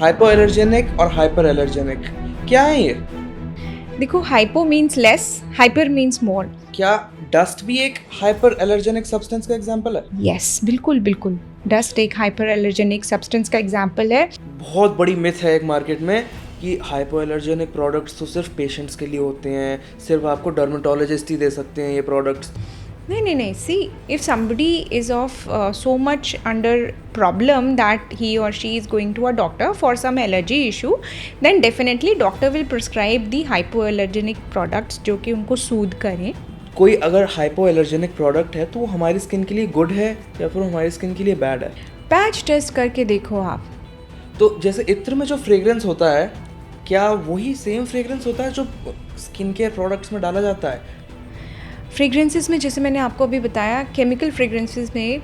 Hypo allergenic और hyper allergenic क्या है ये? देखो, hypo means less, hyper means मोर। क्या डस्ट भी एक हाइपर एलर्जेनिक सब्सटेंस का एग्जांपल है? यस, बिल्कुल बिल्कुल। डस्ट एक हाइपर एलर्जेनिक सब्सटेंस का एग्जाम्पल है। बहुत बड़ी मिथ है एक मार्केट में कि हाइपो एलर्जेनिक प्रोडक्ट्स तो सिर्फ पेशेंट्स के लिए होते हैं, सिर्फ आपको डर्मेटोलॉजिस्ट ही दे सकते हैं ये प्रोडक्ट्स। नहीं, सी, if somebody is of so much under problem that he or she is going to a doctor for some allergy issue, then definitely doctor will prescribe the hypoallergenic products जो कि उनको सूद करें। कोई अगर हाइपो एलर्जेनिक प्रोडक्ट है तो वो हमारी स्किन के लिए गुड है या फिर हमारी स्किन के लिए बैड है? पैच टेस्ट करके देखो आप। तो जैसे इत्र में जो फ्रेग्रेंस होता है, क्या वही सेम फ्रेग्रेंस होता है जो स्किन केयर प्रोडक्ट्स में डाला जाता है? फ्रेग्रेंसेस में, जैसे मैंने आपको अभी बताया, केमिकल फ्रेग्रेंसेस में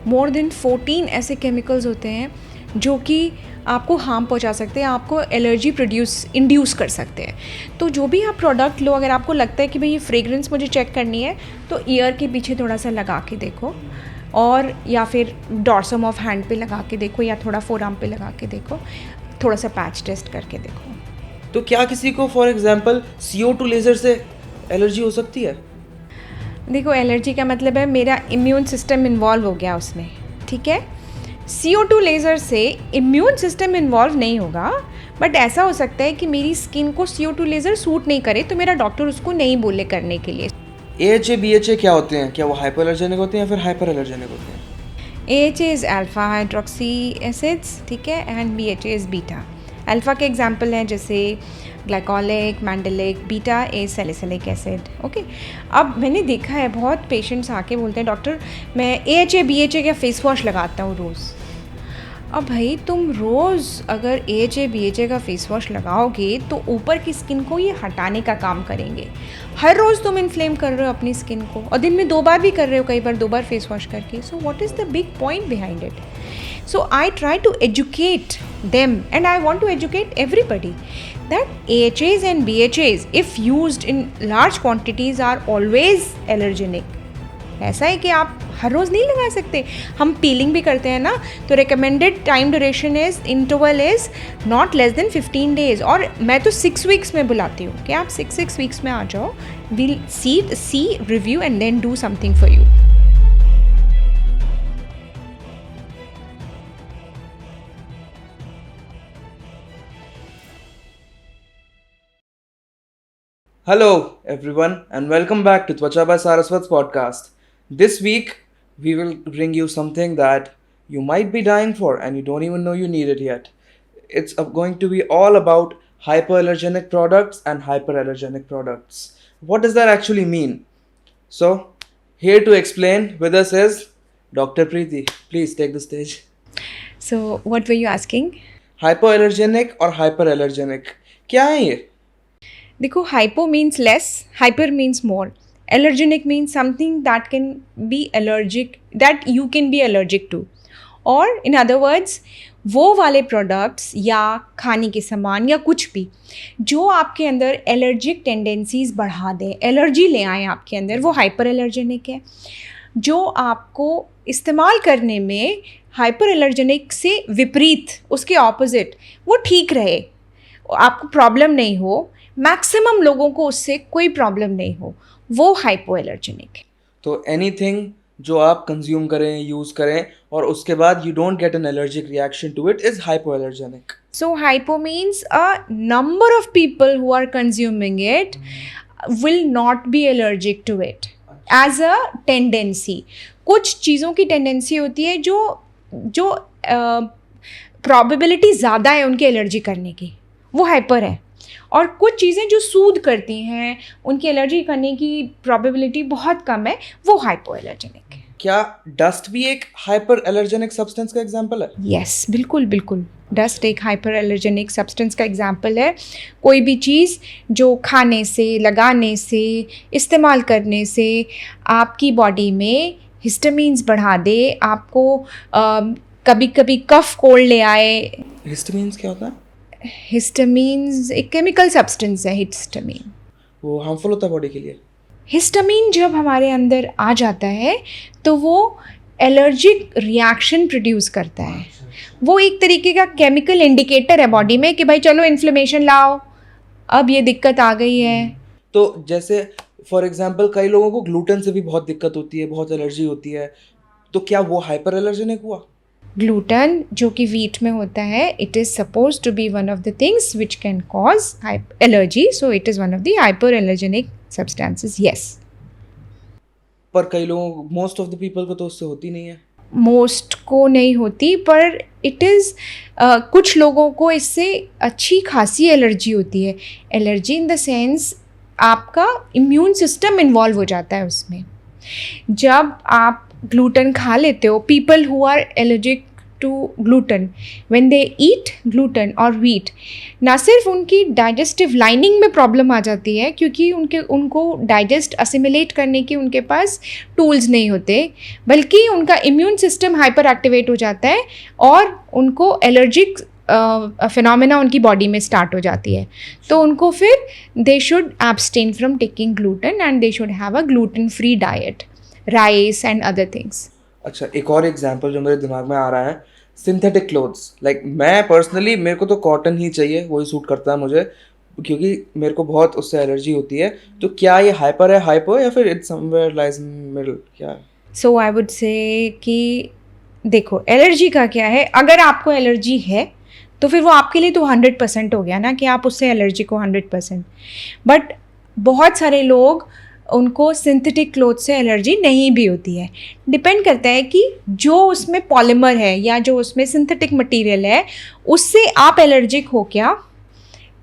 मोर देन 14 ऐसे केमिकल्स होते हैं जो कि आपको हार्म पहुंचा सकते हैं, आपको एलर्जी इंड्यूस कर सकते हैं। तो जो भी आप प्रोडक्ट लो, अगर आपको लगता है कि भाई ये फ्रेग्रेंस मुझे चेक करनी है, तो ईयर के पीछे थोड़ा सा लगा के देखो, और या फिर डॉर्सम ऑफ हैंड पे लगा के देखो, या थोड़ा फोरआर्म पे लगा के देखो, थोड़ा सा पैच टेस्ट करके देखो। तो क्या किसी को फॉर एग्जांपल CO2 लेज़र से एलर्जी हो सकती है? देखो, एलर्जी का मतलब है मेरा इम्यून सिस्टम इन्वॉल्व हो गया उसमें, ठीक है। CO2 लेज़र से इम्यून सिस्टम इन्वॉल्व नहीं होगा, बट ऐसा हो सकता है कि मेरी स्किन को CO2 लेज़र सूट नहीं करे, तो मेरा डॉक्टर उसको नहीं बोले करने के लिए। AHA BHA क्या होते हैं? क्या वो हाइपो एलर्जेनिक होते हैं या फिर हाइपर एलर्जेनिक होते हैं? AHA is alpha hydroxy acids, ठीक है, and BHA is beta. Alpha के एग्जाम्पल हैं जैसे glycolic, mandelic, beta A salicylic acid, okay. अब मैंने देखा है बहुत पेशेंट्स आके बोलते हैं, डॉक्टर मैं AHA BHA का फेस वॉश लगाता हूँ रोज़। अब भाई, तुम रोज़ अगर AHA BHA का फेस वॉश लगाओगे तो ऊपर की स्किन को ये हटाने का काम करेंगे। हर रोज़ तुम इन्फ्लेम कर रहे हो अपनी स्किन को, और दिन में 2 बार भी कर रहे हो, कई बार 2 बार फेस वॉश करके। So what is the big point behind it? So I try to educate them, and I want to educate everybody that AHAs and BHAs, if used in large quantities, are always allergenic. ऐसा है कि आप हर रोज़ नहीं लगा सकते। हम piling भी करते हैं ना, तो recommended time duration interval is not less than 15 days, और मैं तो 6 weeks में बुलाती हूँ कि आप 6 weeks में आ जाओ, we'll see review and then do something for you. Hello everyone and welcome back to Twacha by Saraswat's podcast. This week we will bring you something that you might be dying for and you don't even know you need it yet. It's going to be all about hypoallergenic products and hyperallergenic products. What does that actually mean? So here to explain with us is Dr. Preeti. Please take the stage. So what were you asking? Hypoallergenic और hyperallergenic क्या है ये? देखो, hypo means less, hyper means more. Allergenic means something that can be allergic, that you can be allergic to. और in other words, वो वाले products या खाने के सामान या कुछ भी जो आपके अंदर एलर्जिक टेंडेंसीज बढ़ा दें, एलर्जी ले आएँ आपके अंदर, वो हाइपर एलर्जेनिक है। जो आपको इस्तेमाल करने में हाइपर एलर्जेनिक से विपरीत, उसके ऑपोजिट, वो ठीक रहे, आपको प्रॉब्लम नहीं हो, मैक्सिमम लोगों को उससे कोई प्रॉब्लम नहीं हो, वो हाइपो एलर्जेनिक है। तो एनीथिंग जो आप कंज्यूम करें, यूज़ करें और उसके बाद you don't get an allergic reaction to it is hypo allergenic. So hypo means a number of people who are consuming it will not be allergic to it as a tendency. कुछ चीज़ों की tendency होती है जो probability ज़्यादा है उनकी allergy करने की, वो हाइपर है। और कुछ चीज़ें जो सूद करती हैं, उनकी एलर्जी करने की प्रोबेबिलिटी बहुत कम है, वो हाइपो एलर्जेनिक है। क्या डस्ट भी एक हाइपर एलर्जेनिक सब्सटेंस का एग्जांपल है? यस, बिल्कुल बिल्कुल। डस्ट एक हाइपर एलर्जेनिक सब्सटेंस का एग्जांपल है। कोई भी चीज़ जो खाने से, लगाने से, इस्तेमाल करने से आपकी बॉडी में हिस्टामीन्स बढ़ा दे, आपको कभी कभी कफ कोल्ड ले आए। हिस्टामीन्स क्या होता है? हिस्टामीन्स एक केमिकल सब्सटेंस है। हिस्टामीन वो हार्मफुल होता है बॉडी के लिए? हिस्टामीन जब हमारे अंदर आ जाता है तो वो एलर्जिक रिएक्शन प्रोड्यूस करता है। वो एक तरीके का केमिकल इंडिकेटर है बॉडी में कि भाई चलो इन्फ्लेमेशन लाओ, अब ये दिक्कत आ गई है। तो जैसे फॉर एग्जांपल कई लोगों को ग्लूटेन से भी बहुत दिक्कत होती है, बहुत एलर्जी होती है, तो क्या वो हाइपर एलर्जेनिक हुआ? ग्लूटन जो कि वीट में होता है, it is suppose to be one of the things which can cause allergy, so it is one of the hyper allergenic substances, yes. पर कई लोगों, मोस्ट ऑफ द पीपल को तो उससे होती नहीं है। मोस्ट को नहीं होती, पर इट इज़ कुछ लोगों को इससे अच्छी खासी एलर्जी होती है। एलर्जी इन द सेंस आपका इम्यून सिस्टम इन्वॉल्व हो जाता है उसमें। जब आप ग्लूटेन खा लेते हो, people who are allergic to gluten, when they eat gluten और व्हीट, ना सिर्फ उनकी डाइजेस्टिव लाइनिंग में प्रॉब्लम आ जाती है क्योंकि उनको डाइजेस्ट असिमिलेट करने की उनके पास टूल्स नहीं होते, बल्कि उनका इम्यून सिस्टम हाइपर एक्टिवेट हो जाता है और उनको एलर्जिक फिनोमेना उनकी बॉडी में स्टार्ट हो जाती है। तो उनको फिर they should abstain from taking gluten and they should have a gluten free diet, rice and other things. अच्छा, एक और एग्जांपल जो मेरे दिमाग में आ रहा है, सिंथेटिक क्लोथ्स। लाइक मैं पर्सनली, मेरे को तो कॉटन ही चाहिए, वही सूट करता है मुझे, क्योंकि मेरे को बहुत उससे एलर्जी होती है। तो क्या ये हाइपर है, हाइपो, या फिर इट्स समवेयर लाइज मिडल, क्या है? सो आई वुड से कि देखो, एलर्जी का क्या है, अगर आपको एलर्जी है तो फिर वो आपके लिए तो 100% हो गया ना कि आप उससे एलर्जी को 100%। बट बहुत सारे लोग, उनको सिंथेटिक क्लोथ से एलर्जी नहीं भी होती है। डिपेंड करता है कि जो उसमें पॉलीमर है या जो उसमें सिंथेटिक मटेरियल है उससे आप एलर्जिक हो क्या।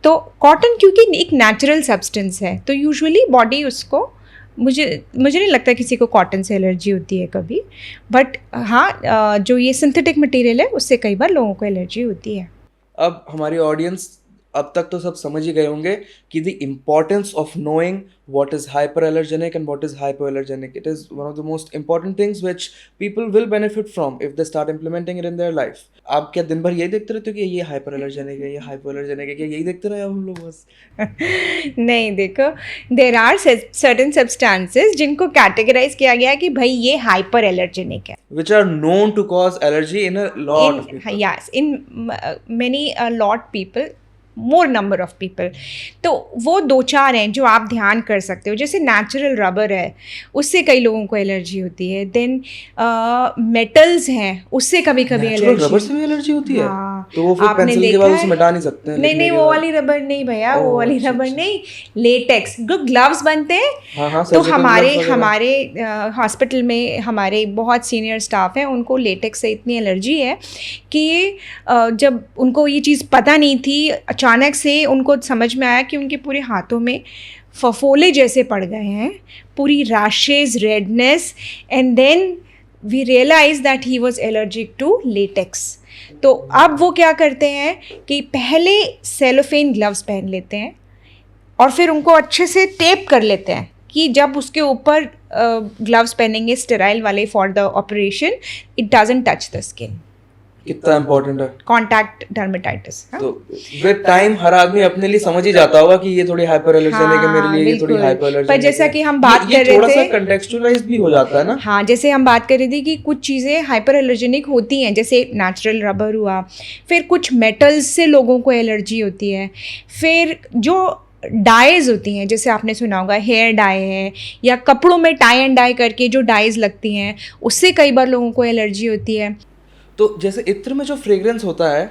तो कॉटन क्योंकि एक नेचुरल सब्सटेंस है, तो यूजुअली बॉडी उसको, मुझे नहीं लगता किसी को कॉटन से एलर्जी होती है कभी, बट हाँ जो ये सिंथेटिक मटेरियल है उससे कई बार लोगों को एलर्जी होती है। अब हमारी ऑडियंस अब तक तो सब समझ ही गए होंगे कि the importance of knowing what is hyperallergenic and what is hypoallergenic. It is one of the most important things which people will benefit from if they start implementing it in their life. आप क्या दिन भर यही देखते रहते हो कि ये hyperallergenic है, ये hypoallergenic है, क्या यही देखते रहे हम लोग बस? नहीं, देखो, देर आर सर्टेन सब्सटेंसेस जिनको कैटेगराइज किया गया है कि भाई ये हाइपर एलर्जेनिक है, Which are known to cause allergy in a lot of people. yes, in many a lot people, more number of people. तो वो 2-4 हैं जो आप ध्यान कर सकते हो। जैसे नेचुरल रबर है, उससे कई लोगों को एलर्जी होती है। देन मेटल्स हैं, उससे कभी कभी एलर्जी, रबर से भी एलर्जी होती है? हाँ, तो वो फिर आपने पेंसिल के देखा बाद है? उसे मिटा नहीं सकते हैं नहीं लिखने के वो बाद? वाली रबर नहीं भैया, वो वाली अच्छा, रबर अच्छा। नहीं, लेटेक्स जो ग्लव्स बनते हैं। हाँ हाँ, तो surgical gloves वगैरह। हमारे हॉस्पिटल में हमारे बहुत सीनियर स्टाफ हैं, उनको लेटेक्स से इतनी एलर्जी है कि जब उनको ये चीज़ पता नहीं थी, अचानक से उनको समझ में आया कि उनके पूरे हाथों में फफोले जैसे पड़ गए हैं, पूरी rashes, redness, and then we realise that he was allergic to latex. तो अब वो क्या करते हैं कि पहले सेलोफेन ग्लव्स पहन लेते हैं और फिर उनको अच्छे से टेप कर लेते हैं कि जब उसके ऊपर ग्लव्स पहनेंगे स्टेराइल वाले for the operation, it doesn't touch the skin. कितना इम्पोर्टेंट है। Contact dermatitis. तो विद टाइम हर आदमी अपने लिए समझ ही जाता होगा कि ये थोड़ी हाइपर एलर्जेनिक है मेरे लिए, ये थोड़ी हाइपर एलर्जेनिक है। पर जैसा कि हम बात कर रहे थे, थोड़ा सा कंटेक्चुअलाइज भी हो जाता है ना। हाँ, जैसे हम बात कर रहे थे कि कुछ चीज़ें हाइपर एलर्जेनिक होती हैं, जैसे नेचुरल रबर हुआ, फिर कुछ मेटल्स से लोगों को एलर्जी होती है, फिर जो डाइज होती हैं, जैसे आपने सुना होगा हेयर डाई है, या कपड़ों में टाई एंड डाई करके जो डाइज लगती हैं, उससे कई बार लोगों को एलर्जी होती है। तो जैसे इत्र में जो फ्रेग्रेंस होता है,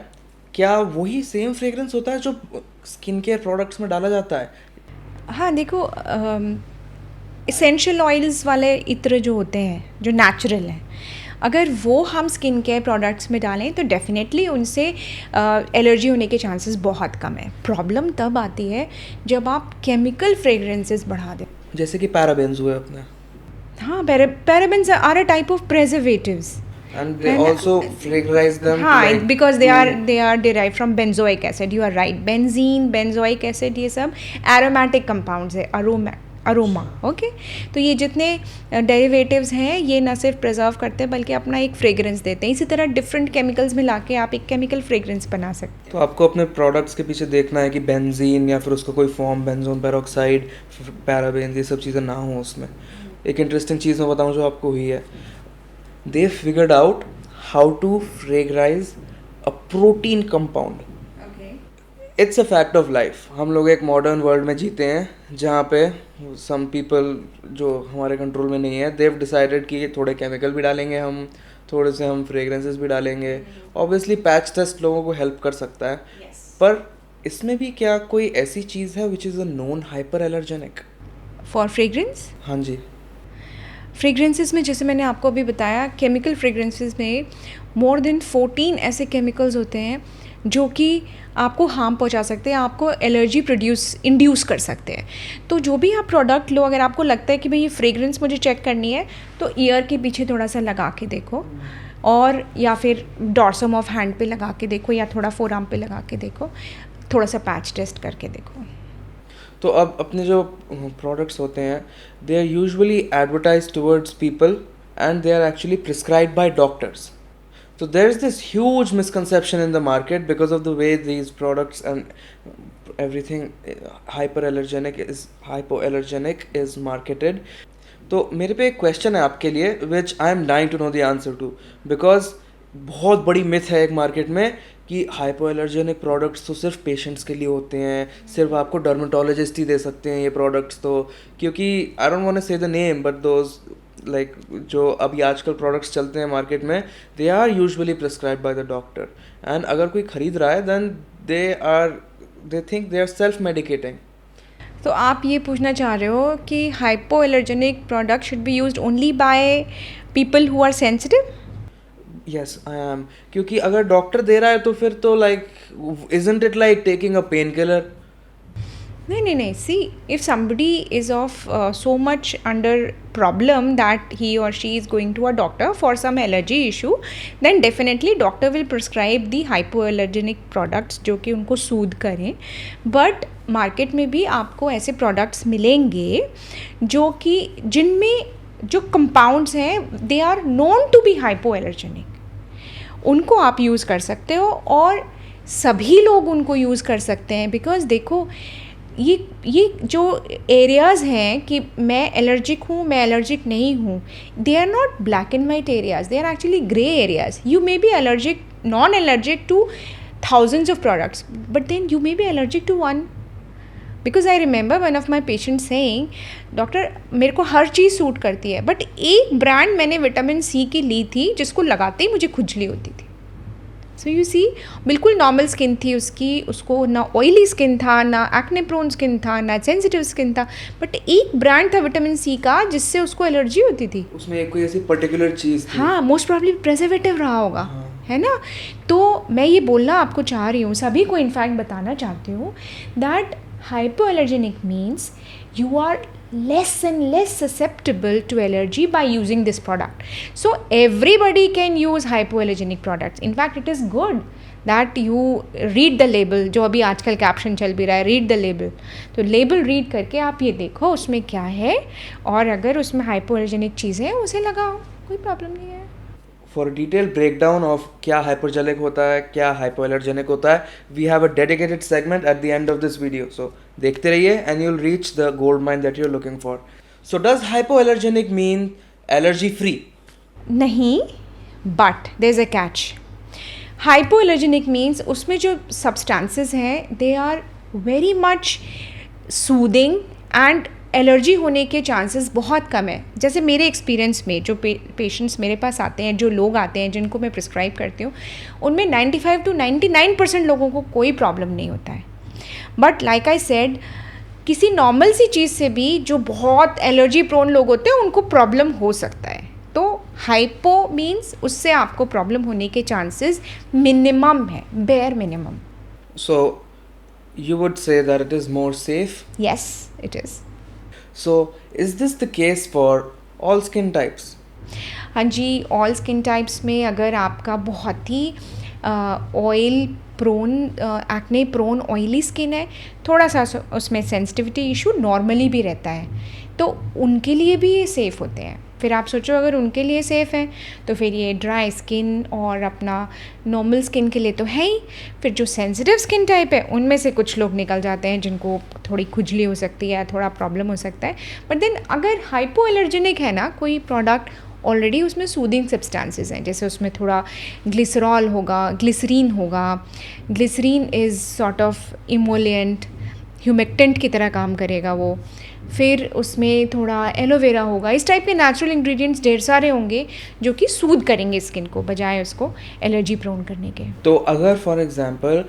क्या वही सेम फ्रेग्रेंस होता है जो स्किन केयर प्रोडक्ट्स में डाला जाता है? हाँ, देखो, इसेंशियल ऑयल्स वाले इत्र जो होते हैं, जो नेचुरल हैं, अगर वो हम स्किन केयर प्रोडक्ट्स में डालें तो डेफिनेटली उनसे एलर्जी होने के चांसेस बहुत कम है। प्रॉब्लम तब आती है जब आप केमिकल फ्रेग्रेंसेस बढ़ा दें, जैसे कि पैराबेन्स हुए अपने। हाँ, parabens are a type of preservatives and they also fragorize them, हाँ, like because they are derived from benzoic acid. You are right, benzene, benzoic acid, ये सब aromatic compounds है, अरोमा। ओके, तो ये जितने डेरिवेटिव्स हैं ये ना सिर्फ प्रिजर्व करते हैं बल्कि अपना एक फ्रेग्रेंस देते हैं। इसी तरह डिफरेंट केमिकल्स मिला के आप एक केमिकल फ्रेग्रेंस बना सकते हैं। तो आपको अपने प्रोडक्ट्स के पीछे देखना है कि बेंजीन या फिर उसका कोई फॉर्म, बेंजोन पेरोक्साइड, पैराबेन, ये सब चीज़ें ना हो उसमें। एक इंटरेस्टिंग चीज़ मैं बताऊँ जो आपको हुई है, they figured out how to fragorize a protein compound. It's a fact of life. हम लोग एक मॉडर्न वर्ल्ड में जीते हैं जहाँ पे सम पीपल जो हमारे कंट्रोल में नहीं है, देव डिसाइडेड कि थोड़े केमिकल भी डालेंगे, हम थोड़े से हम फ्रेगरेंसेस भी डालेंगे. ऑब्वियसली पैच टेस्ट लोगों को हेल्प कर सकता है. पर इसमें भी क्या कोई ऐसी चीज़ है which is a known hyper allergenic? For fragrance, हाँ जी. फ्रेग्रेंसेस में जैसे मैंने आपको अभी बताया, केमिकल फ्रेग्रेंसेस में मोर देन 14 ऐसे केमिकल्स होते हैं जो कि आपको हार्म पहुंचा सकते हैं, आपको एलर्जी इंड्यूस कर सकते हैं. तो जो भी आप प्रोडक्ट लो, अगर आपको लगता है कि भाई ये फ्रेग्रेंस मुझे चेक करनी है, तो ईयर के पीछे थोड़ा सा लगा के देखो, और या फिर डॉर्सम ऑफ हैंड पे लगा के देखो, या थोड़ा फोरआर्म पे लगा के देखो, थोड़ा सा पैच टेस्ट करके देखो. तो अब अपने जो प्रोडक्ट्स होते हैं, they are usually advertise towards people and they are actually prescribed by doctors. So there is this huge misconception in the market because of the way these products and everything hypoallergenic is marketed. तो मेरे पे एक question है आपके लिए which I am dying to know the answer to, because बहुत बड़ी myth है एक मार्केट में कि हाइपोएलर्जेनिक प्रोडक्ट्स तो सिर्फ पेशेंट्स के लिए होते हैं, सिर्फ आपको डर्मेटोलॉजिस्ट ही दे सकते हैं ये प्रोडक्ट्स. तो क्योंकि I don't want to say the name, but those like जो अभी आजकल प्रोडक्ट्स चलते हैं मार्केट में, they are usually prescribed by the doctor, and अगर कोई ख़रीद रहा है then they think they are self medicating. तो आप ये पूछना चाह रहे हो कि hypoallergenic product should be used only by people who are sensitive? Yes I am. क्योंकि अगर डॉक्टर दे रहा है तो फिर तो like isn't it like taking a pain killer? नहीं. सी, if somebody is of so much under problem that he or she is going to a doctor for some allergy issue, then definitely doctor will prescribe the hypoallergenic products जो कि उनको सूद करें. But market में भी आपको ऐसे products मिलेंगे जो कि जिनमें जो कंपाउंड्स हैं they are known to be hypoallergenic. उनको आप यूज़ कर सकते हो, और सभी लोग उनको यूज़ कर सकते हैं. बिकॉज देखो, ये जो एरियाज़ हैं कि मैं एलर्जिक हूँ, मैं एलर्जिक नहीं हूँ, they are not black and white areas, they are actually grey areas. You may be allergic, non allergic to thousands of products, but then you may be allergic to one. Because I remember one of my patients saying, doctor मेरे को हर चीज़ suit करती है, but एक brand मैंने vitamin C की ली थी जिसको लगाते ही मुझे खुजली होती थी. सो यू सी, बिल्कुल नॉर्मल स्किन थी उसकी, उसको ना ऑयली स्किन था, ना एक्ने प्रोन स्किन था, ना सेंसिटिव स्किन था, बट एक ब्रांड था विटामिन सी का जिससे उसको एलर्जी होती थी. उसमें एक कोई ऐसी पर्टिकुलर चीज़ थी. हाँ, मोस्ट प्रॉब्ली प्रेजर्वेटिव रहा होगा. है ना. तो मैं ये बोलना आपको चाह रही हूँ, सभी को इनफैक्ट बताना चाहती हूँ, that hypoallergenic means you are less and less susceptible to allergy by using this product. So everybody can use hypoallergenic products. In fact, it is good that you read the label. जो अभी आजकल caption चल भी रहा है, read the label. तो label read करके आप ये देखो उसमें क्या है, और अगर उसमें हाइपोएलर्जेनिक चीज़ है उसे लगाओ, कोई प्रॉब्लम नहीं है. For a detailed breakdown of क्या hypoallergenic होता है, क्या hypoallergenic होता है, we have a dedicated segment at the end of this video. So देखते रहिए and you'll reach the gold mine that you're looking for. So does hypoallergenic mean allergy free? नहीं, but there's a catch. Hypoallergenic means उसमें जो substances हैं they are very much soothing and allergy होने के chances बहुत कम है. जैसे मेरे एक्सपीरियंस में जो पेशेंट्स मेरे पास आते हैं, जो लोग आते हैं जिनको मैं प्रिस्क्राइब करती हूँ, उनमें 95 to 99% लोगों को कोई प्रॉब्लम नहीं होता है. बट लाइक आई सेड, किसी नॉर्मल सी चीज़ से भी जो बहुत एलर्जी प्रोन लोग होते हैं उनको प्रॉब्लम हो सकता है. तो हाइपो मीन्स उससे आपको प्रॉब्लम होने के चांसेस मिनिमम है, bare minimum. So you would say that it is more safe? Yes, it is. So is this the case for all skin types? हाँ जी, ऑल स्किन टाइप्स में अगर आपका बहुत ही oil prone, acne prone oily skin है, थोड़ा सा उसमें सेंसिटिविटी इशू नॉर्मली भी रहता है, तो उनके लिए भी ये सेफ़ होते हैं. फिर आप सोचो अगर उनके लिए सेफ़ है तो फिर ये ड्राई स्किन और अपना नॉर्मल स्किन के लिए तो है ही. फिर जो सेंसिटिव स्किन टाइप है उनमें से कुछ लोग निकल जाते हैं जिनको थोड़ी खुजली हो सकती है, थोड़ा प्रॉब्लम हो सकता है. बट देन अगर हाइपो एलर्जेनिक है ना कोई प्रोडक्ट, ऑलरेडी उसमें सूदिंग सब्सटेंसेस हैं, जैसे उसमें थोड़ा ग्लिसरॉल होगा, ग्लिसरीन होगा. Glycerine is sort of emollient, humectant की तरह काम करेगा वो. फिर उसमें थोड़ा एलोवेरा होगा. इस टाइप के नेचुरल इंग्रेडिएंट्स ढेर सारे होंगे जो कि सूद करेंगे स्किन को, बजाय उसको एलर्जी प्रोन करने के. तो अगर फॉर एग्जांपल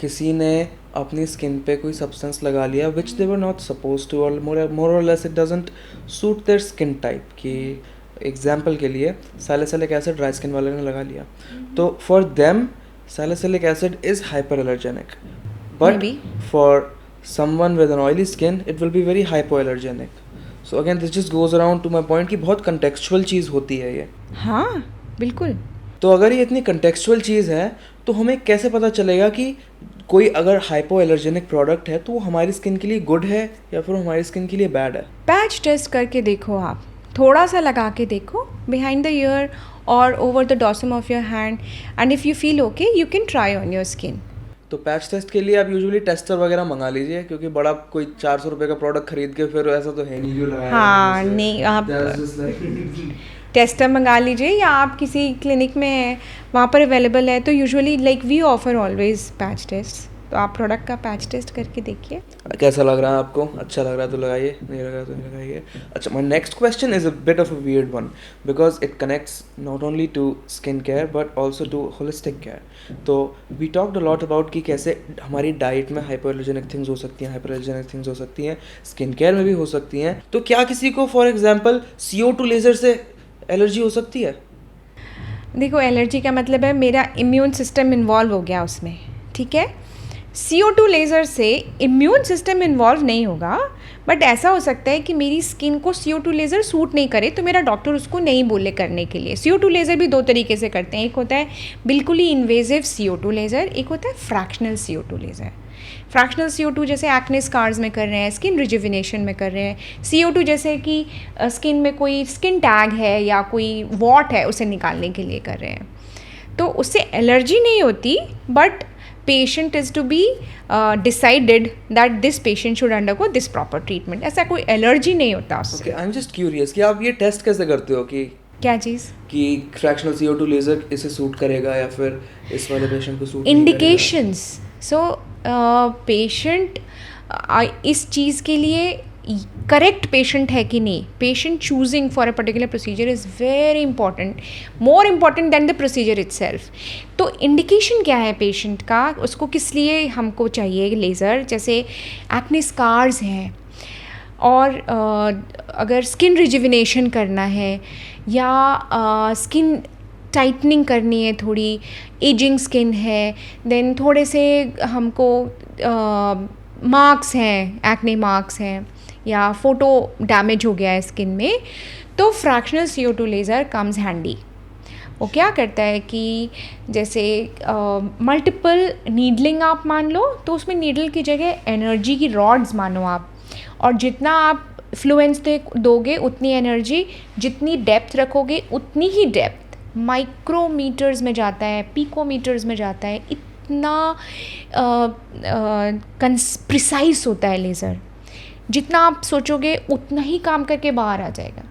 किसी ने अपनी स्किन पे कोई सब्सटेंस लगा लिया विच दे वर नॉट सपोज टू, और मोर और less it doesn't suit their skin type, कि एग्जांपल के लिए सैलिसिलिक एसिड ड्राई स्किन वाले ने लगा लिया, तो for them salicylic acid is hyper allergenic, but Maybe. For someone with an oily skin it will be very hypoallergenic. So again this just goes around to my point कि बहुत contextual चीज़ होती है ये. हाँ बिल्कुल. तो अगर ये इतनी contextual चीज़ है तो हमें कैसे पता चलेगा कि कोई अगर hypoallergenic प्रोडक्ट है तो वो हमारी स्किन के लिए गुड है या फिर हमारी स्किन के लिए बैड है. पैच टेस्ट करके देखो, आप थोड़ा सा लगा के देखो बिहाइंड द ईयर और over the dorsum of your hand, and if you feel okay you can try on your skin. तो पैच टेस्ट के लिए आप यूजुअली टेस्टर वगैरह मंगा लीजिए, क्योंकि बड़ा कोई 400 रुपये का प्रोडक्ट खरीद के फिर ऐसा तो है नहीं जो लगाया. हाँ नहीं, आप टेस्टर मंगा लीजिए, या आप किसी क्लिनिक में हैं वहाँ पर अवेलेबल है, तो usually like we offer always patch test, तो आप प्रोडक्ट का पैच टेस्ट करके देखिए. कैसा लग रहा है आपको? अच्छा लग रहा है तो लगाइए, नहीं लग रहा तो नहीं लगाइए. अच्छा, my next question is a bit of a weird one because it connects not only to skin care but also to holistic care. तो we talked a lot about कि कैसे हमारी डाइट में हाइपोएलर्जेनिक थिंग्स हो सकती हैं, हाइपरएलर्जेनिक things हो सकती हैं, स्किन केयर में भी हो सकती हैं. तो क्या किसी को फॉर एग्जाम्पल CO2 लेज़र से एलर्जी हो सकती है? देखो, एलर्जी का मतलब है मेरा इम्यून सिस्टम इन्वॉल्व हो गया उसमें, ठीक है. CO2 लेज़र से इम्यून सिस्टम इन्वॉल्व नहीं होगा, बट ऐसा हो सकता है कि मेरी स्किन को CO2 लेज़र सूट नहीं करे तो मेरा डॉक्टर उसको नहीं बोले करने के लिए. CO2 लेज़र भी दो तरीके से करते हैं, एक होता है बिल्कुल ही इन्वेजिव CO2 लेज़र, एक होता है fractional CO2 laser. Fractional CO2 जैसे एक्ने स्कार्स में कर रहे हैं, स्किन रिजुविनेशन में कर रहे हैं. CO2 जैसे कि स्किन में कोई स्किन टैग है या कोई वॉट है उसे निकालने के लिए कर रहे हैं. तो उससे एलर्जी नहीं होती, but patient is to be decided that this patient should undergo this proper treatment. ऐसा कोई एलर्जी नहीं होता उससे. Okay, I'm just curious कि आप ये टेस्ट कैसे करते हो कि क्या चीज़? कि फ्रैक्शनल CO2 लेज़र इसे सूट करेगा या फिर इस वाले पेशेंट को सूट इंडिकेशंस. सो पेशेंट इस चीज़ के लिए करेक्ट पेशेंट है कि नहीं, patient choosing for a particular procedure is very important, more important than the procedure itself. तो इंडिकेशन क्या है पेशेंट का, उसको किस लिए हमको चाहिए लेज़र. जैसे एक्ने स्कार्स हैं, और अगर स्किन रिजुविनेशन करना है, या स्किन टाइटनिंग करनी है, थोड़ी एजिंग स्किन है, देन थोड़े से हमको मार्क्स हैं, एक्ने मार्क्स हैं, या फोटो डैमेज हो गया है स्किन में, तो fractional CO2 laser comes handy. वो क्या करता है कि जैसे मल्टीपल नीडलिंग आप मान लो, तो उसमें नीडल की जगह एनर्जी की रॉड्स मानो आप, और जितना आप फ्लुएंस दोगे उतनी एनर्जी, जितनी डेप्थ रखोगे उतनी ही डेप्थ, माइक्रोमीटर्स में जाता है, पिकोमीटर्स में जाता है, इतना प्रिसाइज होता है लेज़र. जितना आप सोचोगे उतना ही काम करके बाहर आ जाएगा.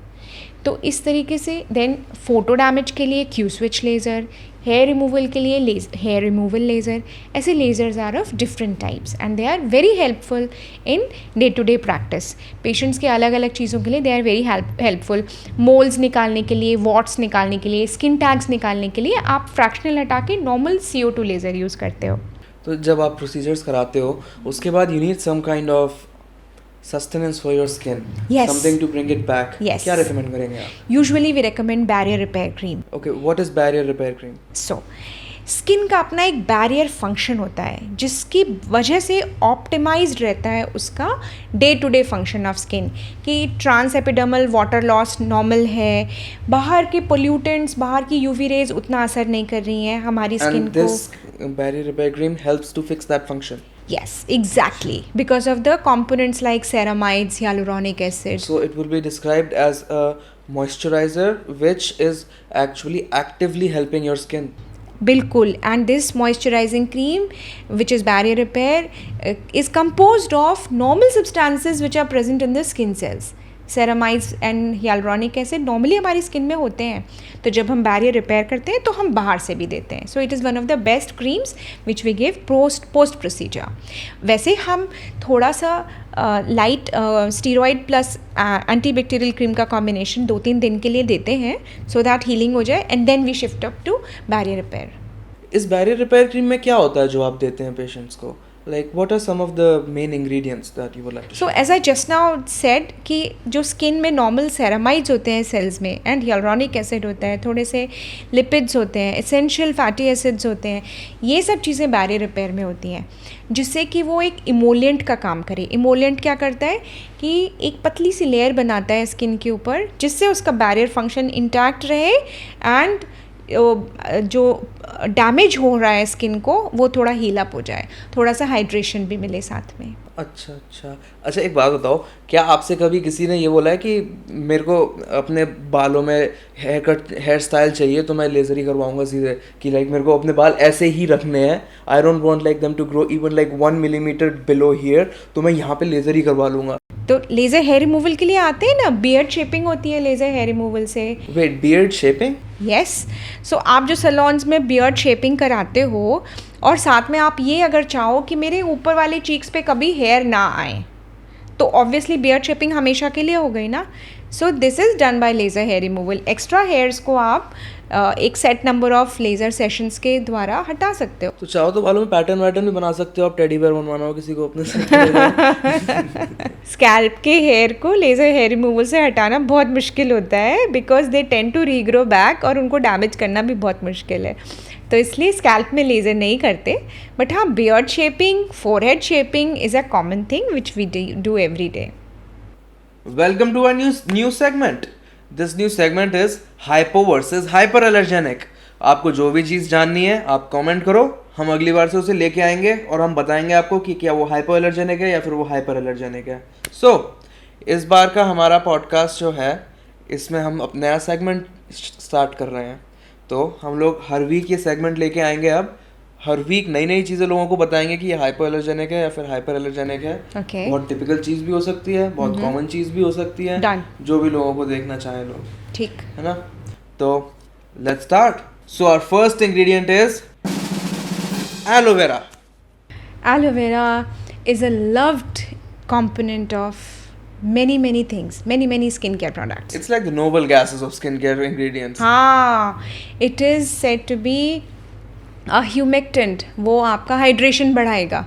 तो इस तरीके से देन फोटो डैमेज के लिए Q switch laser, hair removal के लिए हेयर रिमूवल लेज़र. ऐसे lasers are of different types and they are very helpful in day to day practice. Patients के अलग अलग चीज़ों के लिए they are very helpful. Moles निकालने के लिए, वॉट्स निकालने के लिए, स्किन टैग्स निकालने के लिए आप फ्रैक्शनल हटा के नॉर्मल CO2 लेज़र यूज़ करते हो. तो जब आप प्रोसीजर्स कराते हो उसके बाद you need some kind of sustenance for your skin, Yes. something to bring it back. Yes. क्या recommend करेंगे आप? Usually we recommend barrier repair cream. Okay, what is barrier repair cream? So skin का अपना एक barrier function होता है जिसकी वजह से ऑप्टिमाइज्ड रहता है उसका day to day function of skin, कि trans epidermal water loss normal है, बाहर के पोल्यूटेंट्स, बाहर की यूवी रेज उतना असर नहीं कर रही हैं हमारी स्किन And को. this barrier repair cream helps to fix that function. Yes, exactly, because of the components like ceramides, hyaluronic acid. So it will be described as a moisturizer which is actually actively helping your skin. बिल्कुल. And this moisturising cream which is barrier repair is composed of normal substances which are present in the skin cells. Ceramides and hyaluronic acid normally हमारी skin में होते हैं, तो जब हम barrier repair करते हैं तो हम बाहर से भी देते हैं. So it is one of the best creams which we give post procedure. वैसे हम थोड़ा सा light steroid plus antibacterial cream का कॉम्बिनेशन 2-3 दिन के लिए देते हैं सो दैट हीलिंग हो जाए, and then we shift up to barrier repair. इस बैरियर रिपेयर क्रीम में क्या होता है जो आप देते हैं पेशेंट्स को? Like what are some of the main ingredients that you would like to? So as I just now said कि जो स्किन में नॉर्मल सेरामाइड्स होते हैं सेल्स में, एंड हियालुरोनिक एसिड होता है, थोड़े से लिपिड्स होते हैं, एसेंशियल फैटी एसिड्स होते हैं, ये सब चीज़ें बैरियर रिपेयर में होती हैं, जिससे कि वो एक इमोलिएंट का काम करे. इमोलिएंट क्या करता है कि एक पतली सी लेयर बनाता है स्किन के ऊपर, जिससे उसका बैरियर फंक्शन इंटैक्ट रहे, एंड जो डैमेज हो रहा है स्किन को वो थोड़ा हील अप हो जाए, थोड़ा सा हाइड्रेशन भी मिले साथ में. अच्छा, एक बात बताओ, क्या आपसे कभी किसी ने ये बोला है कि मेरे को अपने बालों में हेयर स्टाइल चाहिए तो मैं लेज़र ही करवाऊंगा सीधे, कि लाइक मेरे को अपने बाल ऐसे ही रखने हैं, I don't want like them to grow even like 1 millimetre below here, तो मैं यहाँ पे लेज़र ही करवा लूँगा? तो लेज़र हेयर रिमूवल के लिए आते हैं ना, बियर्ड शेपिंग होती है लेज़र हेयर रिमूवल से. Wait, beard shaping? यस. सो आप जो सैलून्स में बियर्ड शेपिंग कराते हो, और साथ में आप ये अगर चाहो कि मेरे ऊपर वाले चीक्स पे कभी हेयर ना आए, तो ऑब्वियसली बियर्ड शेपिंग हमेशा के लिए हो गई ना. So this is done by laser hair removal. Extra hairs को आप एक set number of laser sessions के द्वारा हटा सकते हो. तो चाहो तो बालों में पैटर्न वैटर्न भी बना सकते हो आप, टेडी बेयर बनवाना हो किसी को अपने साथ. स्कैल्प के हेयर को लेज़र हेयर रिमूवल से हटाना बहुत मुश्किल होता है, because they tend to regrow back, और उनको डैमेज करना भी बहुत मुश्किल है, तो इसलिए स्कैल्प में लेज़र नहीं करते. बट हाँ, beard shaping, forehead shaping is a common thing which we do every day. Welcome to our new segment. This new segment is hypo versus hyperallergenic. आपको जो भी चीज़ जाननी है आप कमेंट करो, हम अगली बार से उसे लेके आएंगे और हम बताएंगे आपको कि क्या वो हाइपो एलर्जेनिक है या फिर वो हाइपर एलर्जेनिक है. सो इस बार का हमारा पॉडकास्ट जो है, इसमें हम अपना नया सेगमेंट स्टार्ट कर रहे हैं. तो हम लोग हर वीक ये सेगमेंट लेके आएंगे. अब हर वीक नई नई चीज़ें लोगों को बताएंगे कि ये हाइपो एलर्जेनिक है या फिर हाइपर एलर्जेनिक है. Okay. बहुत टिपिकल चीज़ भी हो सकती है, बहुत कॉमन चीज़ भी हो सकती है. Done. जो भी लोगों को देखना चाहे लोग, ठीक है ना. तो let's start. So our first ingredient is aloe vera. Aloe is a loved component of many things, many skincare products. It's like the noble gases of skincare ingredients. हाँ, it is said to be a humectant. वो आपका hydration बढ़ाएगा,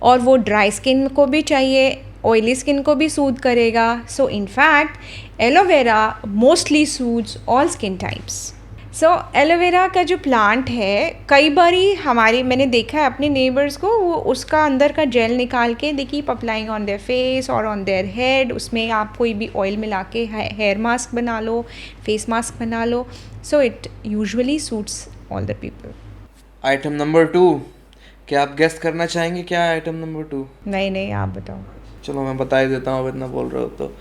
और वो dry skin को भी चाहिए, oily skin को भी सूद करेगा. So in fact aloe vera mostly suits all skin types. So aloe vera का जो प्लांट है, कई बारी मैंने देखा है अपने नेबर्स को, वो उसका अंदर का जेल निकाल के they keep applying on their face और ऑन देयर हेड. उसमें आप कोई भी ऑयल मिला के हेयर मास्क बना लो, फेस मास्क बना लो. So it usually suits all the people. Item number 2, क्या आप गेस्ट करना चाहेंगे क्या है आइटम नंबर 2? नहीं, आप बताओ. चलो मैं बता ही देता हूँ, अब इतना बोल रहे हो तो.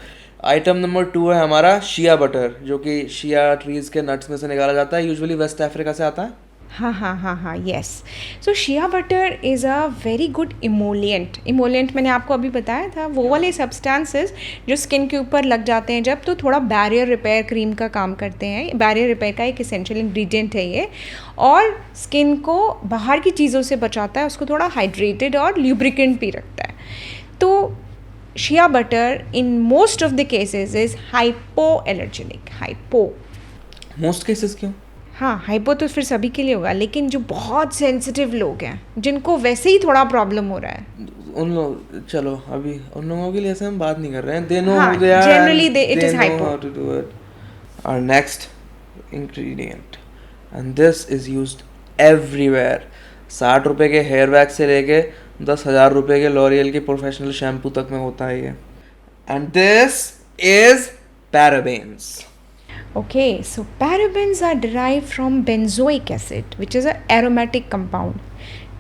आइटम नंबर 2 है हमारा शिया बटर, जो कि शिया ट्रीज़ के नट्स में से निकाला जाता है. यूजुअली वेस्ट अफ्रीका से आता है. हाँ, yes. So shea butter is a very good emollient मैंने आपको अभी बताया था, वो वाले सब्सटेंसेस जो स्किन के ऊपर लग जाते हैं जब, तो थोड़ा बैरियर रिपेयर क्रीम का काम करते हैं. बैरियर रिपेयर का एक एसेंशियल इंग्रेडिएंट है ये, और स्किन को बाहर की चीज़ों से बचाता है, उसको थोड़ा हाइड्रेटेड और ल्यूब्रिकेंट भी रखता है. तो shea butter in most of the cases is hypo allergenic. Most cases क्यों? हाँ, हाइपो तो फिर सभी के लिए होगा, लेकिन जो बहुत सेंसिटिव लोग हैं, जिनको वैसे ही थोड़ा प्रॉब्लम हो रहा है, उन लोग, चलो अभी उन लोगों के लिए ऐसे हम बात नहीं कर रहे हैं. दे नो हाँ, who they are, generally it is know hypo. how to do it. Our next ingredient, and this is used everywhere. 60 रुपए के हेयर वैक्स से लेके 10,000 रुपए के लॉरियल के प्रोफेशनल शैम्पू तक में होता है ये. And this is parabens. Okay, so parabens are derived from benzoic acid, which is an aromatic compound.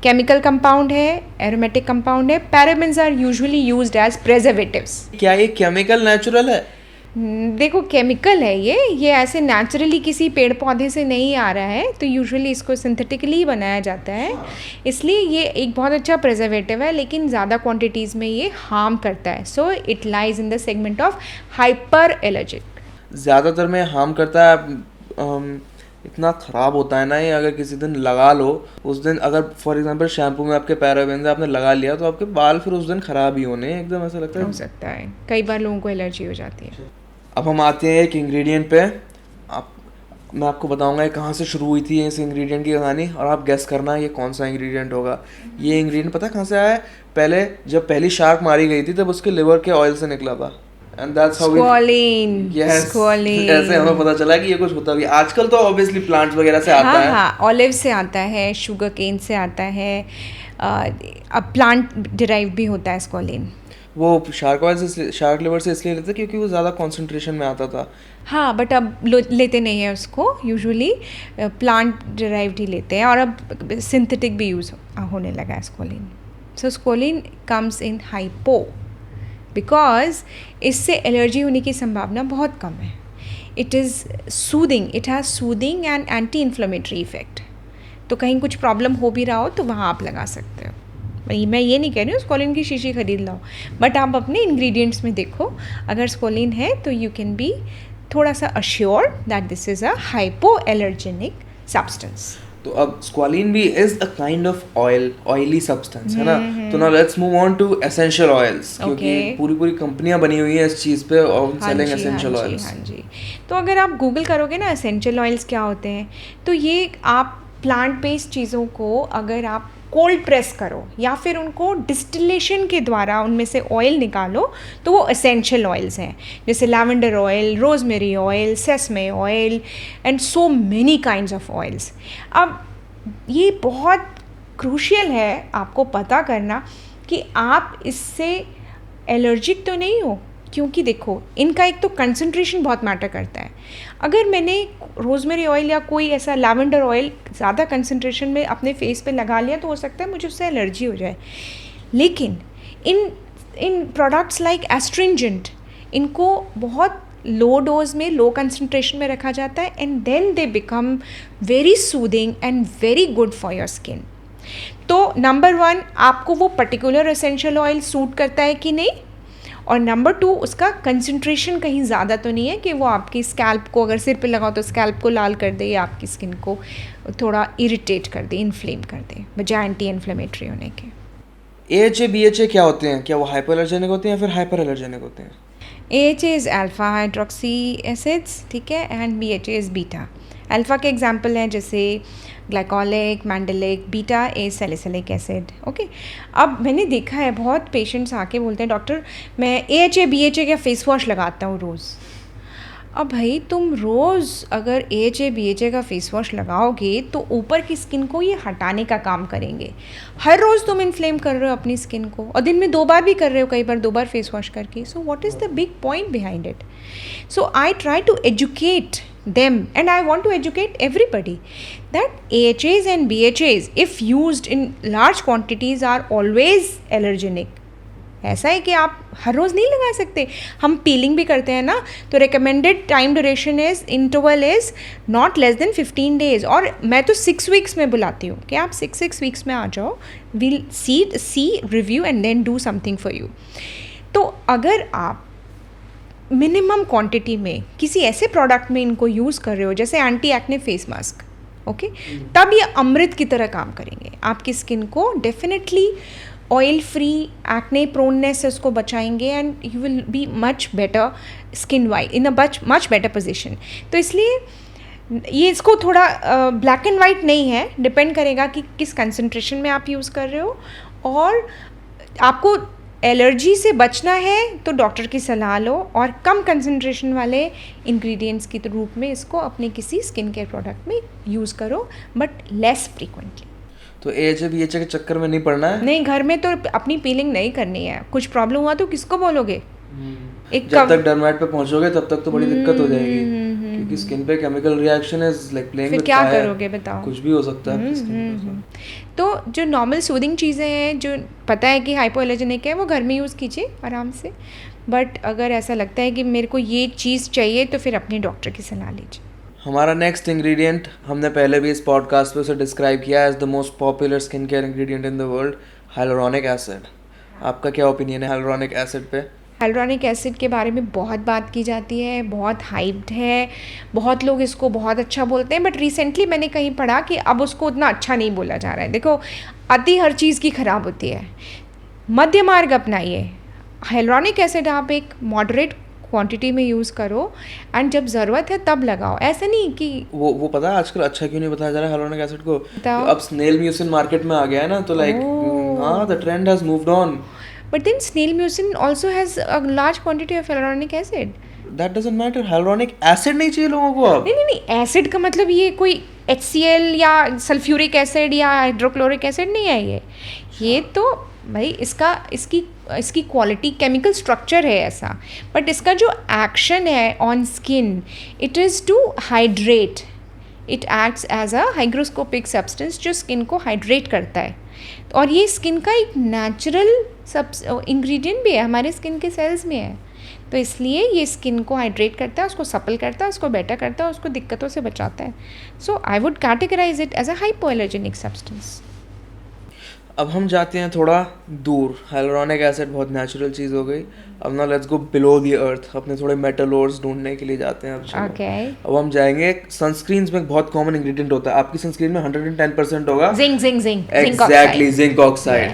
Chemical compound है, aromatic compound है. Parabens are usually used as preservatives. क्या ये केमिकल नेचुरल है? देखो केमिकल है ये ऐसे नेचुरली किसी पेड़ पौधे से नहीं आ रहा है, तो यूजुअली इसको सिंथेटिकली बनाया जाता है। इसलिए ये एक बहुत अच्छा प्रिजर्वेटिव है, लेकिन ज़्यादा क्वांटिटीज़ में ये हार्म करता है। So it lies in the segment of hyper allergic. ज़्यादातर में हार्म करता है। इतना ख़राब होता है ना ये, अगर किसी दिन लगा लो, उस दिन अगर फॉर एग्जांपल शैम्पू में आपके पैराबेन आपने लगा लिया तो आपके बाल फिर उस दिन ख़राब ही होने हैं, एकदम ऐसा लगता है। हो सकता है, कई बार लोगों को एलर्जी हो जाती है। अब हम आते हैं एक इंग्रेडिएंट पे। मैं आपको बताऊंगा ये कहाँ से शुरू हुई थी इस इंग्रेडिएंट की कहानी, और आप गेस करना ये कौन सा इंग्रेडिएंट होगा। ये इंग्रेडिएंट पता है कहाँ से आया है? पहले जब पहली शार्क मारी गई थी तब उसके लिवर के ऑयल से निकला था। And that's how squalane. Squalane. ऐसे हमें पता चला कि ये कुछ होता भी। आजकल तो ऑब्वियसली प्लांट्स वगैरह से आता है। हाँ, ऑलिव से आता है, शुगर केन से आता है, अब प्लांट डिराइव भी होता है स्क्वालिन। वो शार्क ऑयल से, शार्क लिवर से इसलिए लेते क्योंकि वो ज़्यादा कॉन्सेंट्रेशन में आता था। हाँ, बट अब लेते नहीं है उसको, यूजुअली प्लांट डिराइव्ड ही लेते हैं, और अब सिंथेटिक भी यूज़ होने लगा है squalane. So squalane comes in hypo because इससे एलर्जी होने की संभावना बहुत कम है। It is soothing, it has soothing and anti inflammatory effect. तो कहीं कुछ प्रॉब्लम हो भी रहा हो तो वहाँ आप लगा सकते हो। मैं ये नहीं कह रही हूँ स्क्वालिन की शीशी खरीद लाओ, बट आप अपने इंग्रेडिएंट्स में देखो, अगर स्क्वालिन है तो यू कैन बी थोड़ा सा assure that this is a hypo allergenic substance. तो अब स्क्वालिन भी is a kind of oily substance है ना। तो now let's move on to essential oils, क्योंकि पूरी कंपनियां बनी हुई हैं इस चीज़ पे और सेलिंग एसेंशियल ऑयल्स। हाँ जी। तो अगर आप गूगल करोगे ना एसेंशियल ऑयल्स क्या होते हैं, तो ये आप प्लांट बेस्ड चीज़ों को अगर आप कोल्ड प्रेस करो या फिर उनको डिस्टिलेशन के द्वारा उनमें से ऑयल निकालो तो वो एसेंशियल ऑयल्स हैं, जैसे lavender oil, rosemary oil, sesame oil and so many kinds of oils. अब ये बहुत क्रूशियल है आपको पता करना कि आप इससे एलर्जिक तो नहीं हो, क्योंकि देखो इनका एक तो कंसंट्रेशन बहुत मैटर करता है। अगर मैंने रोजमेरी ऑयल या कोई ऐसा लैवेंडर ऑयल ज़्यादा कंसंट्रेशन में अपने फेस पे लगा लिया तो हो सकता है मुझे उससे एलर्जी हो जाए। लेकिन इन प्रोडक्ट्स लाइक एस्ट्रिंजेंट, इनको बहुत लो डोज में, लो कंसंट्रेशन में रखा जाता है and then they become very soothing and very good for your skin. तो नंबर 1, आपको वो पर्टिकुलर एसेंशियल ऑयल सूट करता है कि नहीं, और नंबर 2, उसका कंसंट्रेशन कहीं ज़्यादा तो नहीं है कि वो आपकी स्कैल्प को, अगर सिर पे लगाओ तो स्कैल्प को लाल कर दे या आपकी स्किन को थोड़ा इरिटेट कर दे, इन्फ्लेम कर दे, बजाय एंटी इन्फ्लेमेटरी होने के। AHA BHA क्या होते हैं? क्या वो हाइपर एलर्जेनिक होते हैं या फिर हाइपर एलर्जेनिक होते हैं? AHA is alpha hydroxy acids, ठीक है, and BHA is beta. Alpha के एग्जाम्पल हैं जैसे glycolic, mandelic, beta A salicylic acid. Okay, अब मैंने देखा है बहुत पेशेंट्स आके बोलते हैं डॉक्टर मैं AHA BHA का फेस वॉश लगाता हूँ रोज़। अब भाई तुम रोज़ अगर AHA BHA का फेस वॉश लगाओगे तो ऊपर की स्किन को ये हटाने का काम करेंगे। हर रोज़ तुम इन्फ्लेम कर रहे हो अपनी स्किन को, और दिन में 2 बार भी कर रहे हो, कई बार 2 बार फेस वॉश करके। So what is the big point behind it? So I try to educate them, and I want to educate everybody that AHAs and BHAs, if used in large quantities, are always allergenic. ऐसा है कि आप हर रोज़ नहीं लगा सकते। हम piling भी करते हैं ना, तो recommended time duration is, interval is not less than 15 days, और मैं तो 6 weeks में बुलाती हूँ कि आप 6 weeks में आ जाओ, we'll see review and then do something for you. तो अगर आप मिनिमम क्वांटिटी में किसी ऐसे प्रोडक्ट में इनको यूज़ कर रहे हो जैसे anti acne face mask, okay, तब ये अमृत की तरह काम करेंगे। आपकी स्किन को definitely oil free, acne proneness से उसको बचाएंगे, and you will be much better skin wise, in a much better position. तो इसलिए ये इसको थोड़ा ब्लैक एंड वाइट नहीं है, डिपेंड करेगा कि किस कंसंट्रेशन में आप यूज़ कर रहे हो, और आपको एलर्जी से बचना है तो डॉक्टर की सलाह लो, और कम कंसंट्रेशन वाले इंग्रेडिएंट्स के रूप में इसको अपने किसी स्किन केयर प्रोडक्ट में यूज़ करो, बट लेस फ्रीक्वेंटली। तो AHA BHA के चक्कर में नहीं पड़ना है। नहीं, घर में तो अपनी पीलिंग नहीं करनी है। कुछ प्रॉब्लम हुआ तो किसको बोलोगे? जब तक डर्मेट पे पहुंचोगे तब तक तो बड़ी दिक्कत हो जाएगी, क्योंकि स्किन पे chemical reaction is like playing with fire. क्या करोगे बताओ? कुछ भी हो सकता है स्किन पे। तो जो नॉर्मल सूदिंग चीज़ें हैं जो पता है कि हाइपोएलर्जेनिक है, वो घर में यूज़ कीजिए आराम से, बट अगर ऐसा लगता है कि मेरे को ये चीज़ चाहिए तो फिर अपने डॉक्टर की सलाह लीजिए. हमारा नेक्स्ट इंग्रेडिएंट हमने पहले भी इस पॉडकास्ट पे उसे डिस्क्राइब किया as the most popular skin care ingredient in the world, hyaluronic acid. आपका क्या ओपिनियन है हाइलुरोनिक एसिड पे? हाइलुरोनिक एसिड के बारे में बहुत बात की जाती है, बहुत हाइप्ड है, बहुत लोग इसको बहुत अच्छा बोलते हैं, बट रिसेंटली मैंने कहीं पढ़ा कि अब उसको उतना अच्छा नहीं बोला जा रहा है. देखो, अति हर चीज़ की ख़राब होती है. मध्य मार्ग अपनाइए. हाइलुरोनिक एसिड आप एक मॉडरेट क्वांटिटी में यूज़ करो एंड जब ज़रूरत है तब लगाओ. ऐसा नहीं कि वो पता है आजकल अच्छा क्यों नहीं बताया जा रहा है हाइलुरोनिक एसिड को? बताओ. अब स्नेल म्यूसिन मार्केट में आ गया है ना, तो लाइक हाँ, the trend has moved on. But then snail mucin also has a large quantity of hyaluronic acid. That doesn't matter. Hyaluronic acid नहीं चाहिए लोगों को अब. नहीं, एसिड का मतलब ये कोई HCl या सल्फ्यूरिक एसिड या हाइड्रोक्लोरिक एसिड नहीं है ये तो भाई इसकी क्वालिटी केमिकल स्ट्रक्चर है ऐसा, बट इसका जो एक्शन है on skin, it is to hydrate. It acts as a hygroscopic substance जो स्किन को हाइड्रेट करता है, और ये स्किन का एक नेचुरल इंग्रेडिएंट भी है, हमारे स्किन के सेल्स में है. तो इसलिए ये स्किन को हाइड्रेट करता है, उसको सपल करता है, उसको बेटर करता है, उसको दिक्कतों से बचाता है. So I would categorise it as a hypoallergenic substance. अब हम जाते हैं थोड़ा दूर. हाइलुरोनिक एसिड बहुत नेचुरल चीज़ हो गई. अब ना let's go below the earth. अपने थोड़े मेटल ओर्स ढूंढने के लिए जाते हैं अब. चलो. Okay. अब हम जाएंगे सनस्क्रीन्स में. एक बहुत कॉमन इंग्रेडिएंट होता है आपकी सनस्क्रीन में, 110% होगा zinc exactly zinc oxide.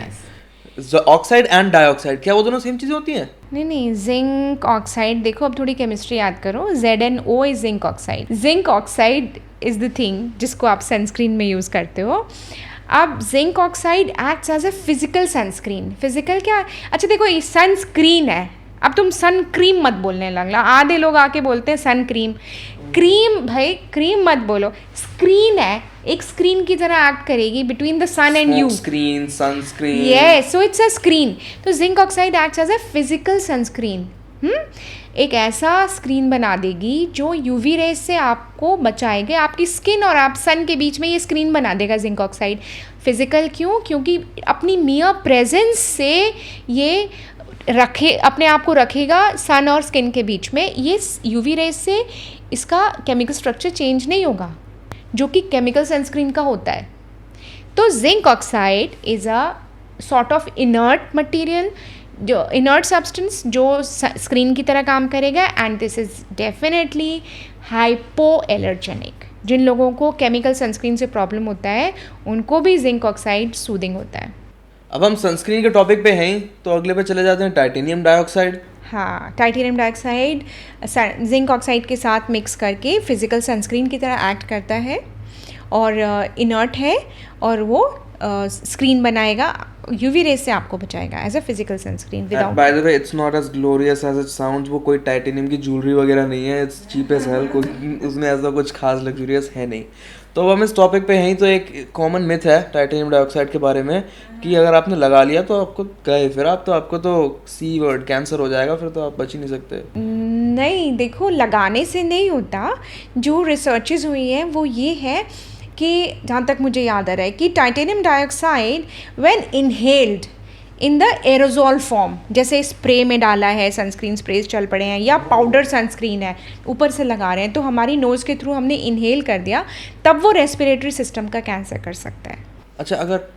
Oxide and dioxide, क्या वो दोनों सेम चीज़ें होती हैं? नहीं, जिंक ऑक्साइड देखो, अब थोड़ी केमिस्ट्री याद करो. ZnO is zinc oxide. Zinc oxide is the thing जिसको आप सनस्क्रीन में यूज़ करते हो. अब zinc oxide acts as a physical sunscreen. Physical क्या? अच्छा देखो, ये सनस्क्रीन है. अब तुम सन क्रीम मत बोलने लगला. आधे लोग आके बोलते हैं सन क्रीम. क्रीम भाई, क्रीम मत बोलो. स्क्रीन है, एक स्क्रीन की तरह एक्ट करेगी between the sun and you. Screen, sunscreen. Yes, so it's a screen. तो zinc oxide acts as a physical sunscreen. एक ऐसा स्क्रीन बना देगी जो यूवी रेज से आपको बचाएगा. आपकी स्किन और आप सन के बीच में ये स्क्रीन बना देगा जिंक ऑक्साइड. फिजिकल क्यों? क्योंकि अपनी मियर प्रेजेंस से ये अपने आप को रखेगा सन और स्किन के बीच में. ये यूवी रेज से इसका केमिकल स्ट्रक्चर चेंज नहीं होगा, जो कि केमिकल सनस्क्रीन का होता है. तो zinc oxide is a sort of inert material, जो इनर्ट सब्सटेंस जो स्क्रीन की तरह काम करेगा. And this is definitely hypo allergenic. जिन लोगों को केमिकल सनस्क्रीन से प्रॉब्लम होता है उनको भी जिंक ऑक्साइड सूदिंग होता है. अब हम सनस्क्रीन के टॉपिक पे हैं तो अगले पे चले जाते हैं, टाइटेनियम डाइऑक्साइड. हाँ, टाइटेनियम डाइऑक्साइड जिंक ऑक्साइड के साथ मिक्स करके फिजिकल सनस्क्रीन की तरह एक्ट करता है और इनर्ट है, और वो स्क्रीन बनाएगा, यूवी रेज से आपको बचाएगा as a physical sunscreen. Without, by the way, it's not as glorious as it sounds. वो कोई टाइटेनियम की ज्वेलरी वगैरह नहीं है. It's cheap as hell. उसमें ऐसा कुछ खास लग्जूरियस है नहीं. तो अब हम इस टॉपिक पे हैं तो एक कॉमन मिथ है टाइटेनियम डाइऑक्साइड के बारे में कि अगर आपने लगा लिया तो आपको गए, फिर आपको तो सी वर्ड कैंसर हो जाएगा, फिर तो आप बच ही नहीं सकते. नहीं, देखो, लगाने से नहीं होता. जो रिसर्चेज हुई हैं वो ये है कि जहाँ तक मुझे याद आ रहा है कि titanium dioxide when inhaled in the aerosol form, जैसे स्प्रे में डाला है, सनस्क्रीन स्प्रेज चल पड़े हैं, या पाउडर सनस्क्रीन है ऊपर से लगा रहे हैं, तो हमारी नोज़ के थ्रू हमने इनहेल कर दिया, तब वो रेस्पिरेटरी सिस्टम का कैंसर कर सकता है. अच्छा, अगर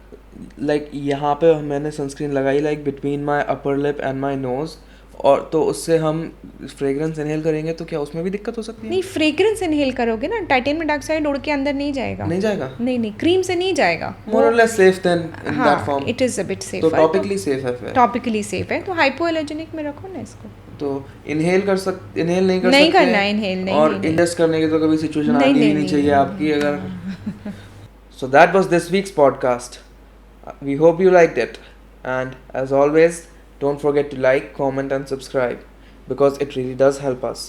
लाइक यहाँ पे मैंने सनस्क्रीन लगाई like between my upper lip and my nose, और तो उससे हम फ्रेग्रेंस इनहेल करेंगे तो क्या उसमें भी दिक्कत हो सकती है? नहीं, फ्रेग्रेंस इनहेल करोगे ना, टाइटेनियम डाइऑक्साइड उड़ के अंदर नहीं जाएगा. नहीं जाएगा? नहीं, क्रीम से नहीं जाएगा. मोर और less safe than in that form. It is a bit safe. तो टॉपिकली सेफ है फिर. टॉपिकली सेफ है, तो हाइपोएलर्जेनिक में रखो ना इसको. तो इनहेल नहीं कर सकते. नहीं करना, इनहेल नहीं. और इंजेस्ट करने की तो कभी सिचुएशन आनी ही नहीं चाहिए आपकी. अगर so that was this week's podcast. We hope you liked it, and as always, don't forget to like, comment and subscribe because it really does help us.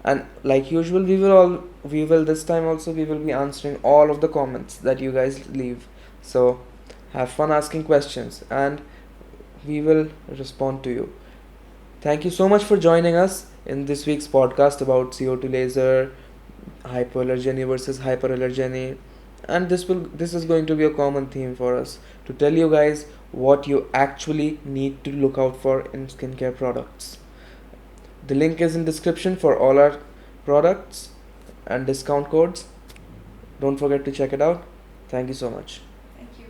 And like usual, we will this time also we will be answering all of the comments that you guys leave. So have fun asking questions and we will respond to you. Thank you so much for joining us in this week's podcast about CO2 laser, hypoallergeny versus hyperallergeny, and this is going to be a common theme for us to tell you guys what you actually need to look out for in skincare products. The link is in description for all our products and discount codes. Don't forget to check it out. Thank you so much.